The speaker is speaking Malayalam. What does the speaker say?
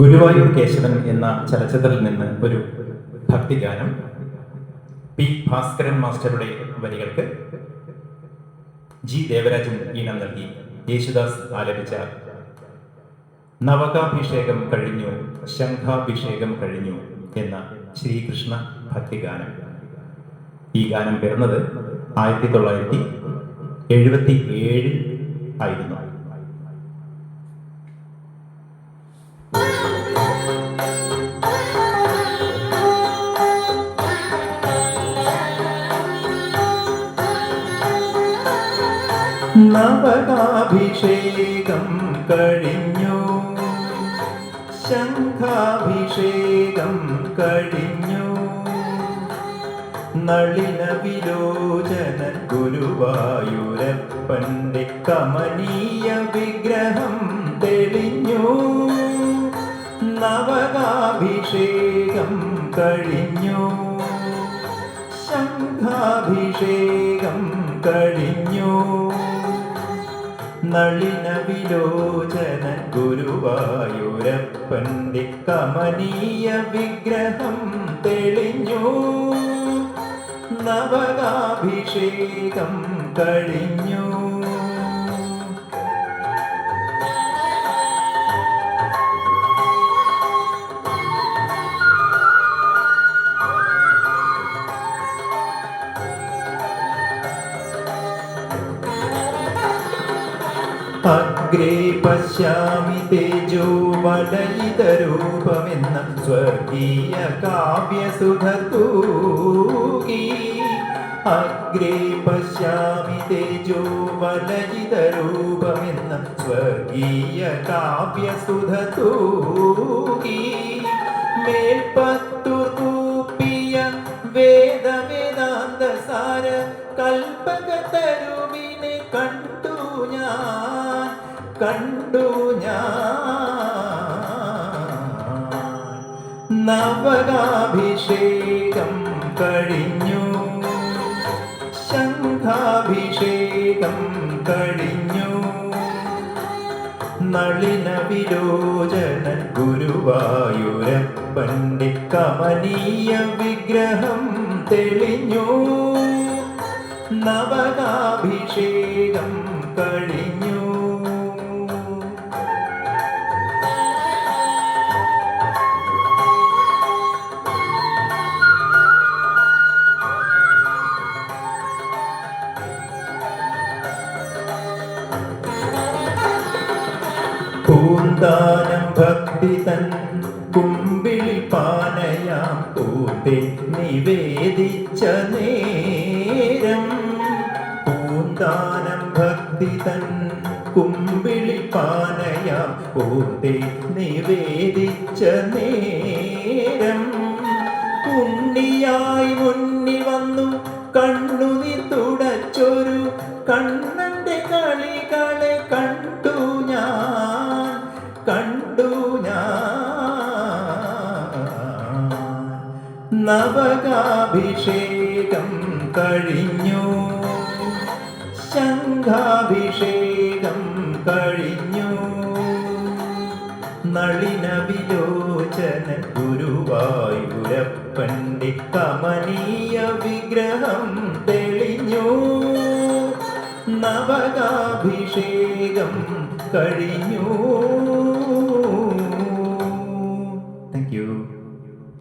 ഗുരുവായൂർ കേശവൻ എന്ന ചലച്ചിത്രത്തിൽ നിന്ന് ഒരു ഭക്തിഗാനം. പി ഭാസ്കരൻ മാസ്റ്ററുടെ വരികൾക്ക് ജി ദേവരാജൻ ഈണം നൽകി യേശുദാസ് ആലപിച്ച നവകാഭിഷേകം കഴിഞ്ഞു ശംഖാഭിഷേകം കഴിഞ്ഞു എന്ന ശ്രീകൃഷ്ണ ഭക്തിഗാനം. ഈ ഗാനം പിറന്നത് 1977 ആയിരുന്നു. നവകാഭിഷേകം കഴിഞ്ഞു ശംഖാഭിഷേകം കഴിഞ്ഞു നളിന വിലോചനൻ ഗുരുവായൂരപ്പന്റെ കമനീയ വിഗ്രഹം തെളിഞ്ഞു. നവകാഭിഷേകം കഴിഞ്ഞു ശംഖാഭിഷേകം കഴിഞ്ഞു നളിന വിലോചനൻ ഗുരുവായൂരപ്പന്റെ കമനീയ വിഗ്രഹം തെളിഞ്ഞു. നവകാഭിഷേകം കഴിഞ്ഞു. അഗ്രേ പശ്യാമി തേജോ വലയിതരൂപമെന്ന സ്വർഗീയ കാവ്യസുധതൂകി. അഗ്രേ പശ്യാമി തേജോ വലയിതരൂപമെന്ന സ്വർഗീയ കാവ്യസുധതൂകി. മേൽപ്പത്തു കൂപ്പിയ വേദവേദാന്തസാര കൽപ്പകതരുവിനെ കണ്ടു ഞാൻ. നവകാഭിഷേകം കഴിഞ്ഞു ശംഖാഭിഷേകം കഴിഞ്ഞു നളിന വിലോചനൻ ഗുരുവായൂരപ്പന്റെ കമനീയ വിഗ്രഹം തെളിഞ്ഞു. നവകാഭിഷേകം കഴിഞ്ഞു. പൂന്താനം ഭക്തി തൻ കുമ്പിളി പാനയാം പൂത്തെ നിവേദിച്ച നേരം. പൂന്താനം ഭക്തി തൻ കുമ്പിളി പാനയാം പൂത്തെ നിവേദിച്ച നേരം. ഉണ്ണിയായി മുന്നിൽ വന്നു കണ്ണുനീർ തുടച്ചൊരു കണ്ണന്റെ കളികളെ കണ്ടു ഞാൻ. നവകാഭിഷേകം കഴിഞ്ഞു ശംഖാഭിഷേകം കഴിഞ്ഞു നളിന വിലോചനൻ ഗുരുവായൂരപ്പന്റെ കമനീയ വിഗ്രഹം തെളിഞ്ഞു. നവകാഭിഷേകം കഴിഞ്ഞു. Thank you.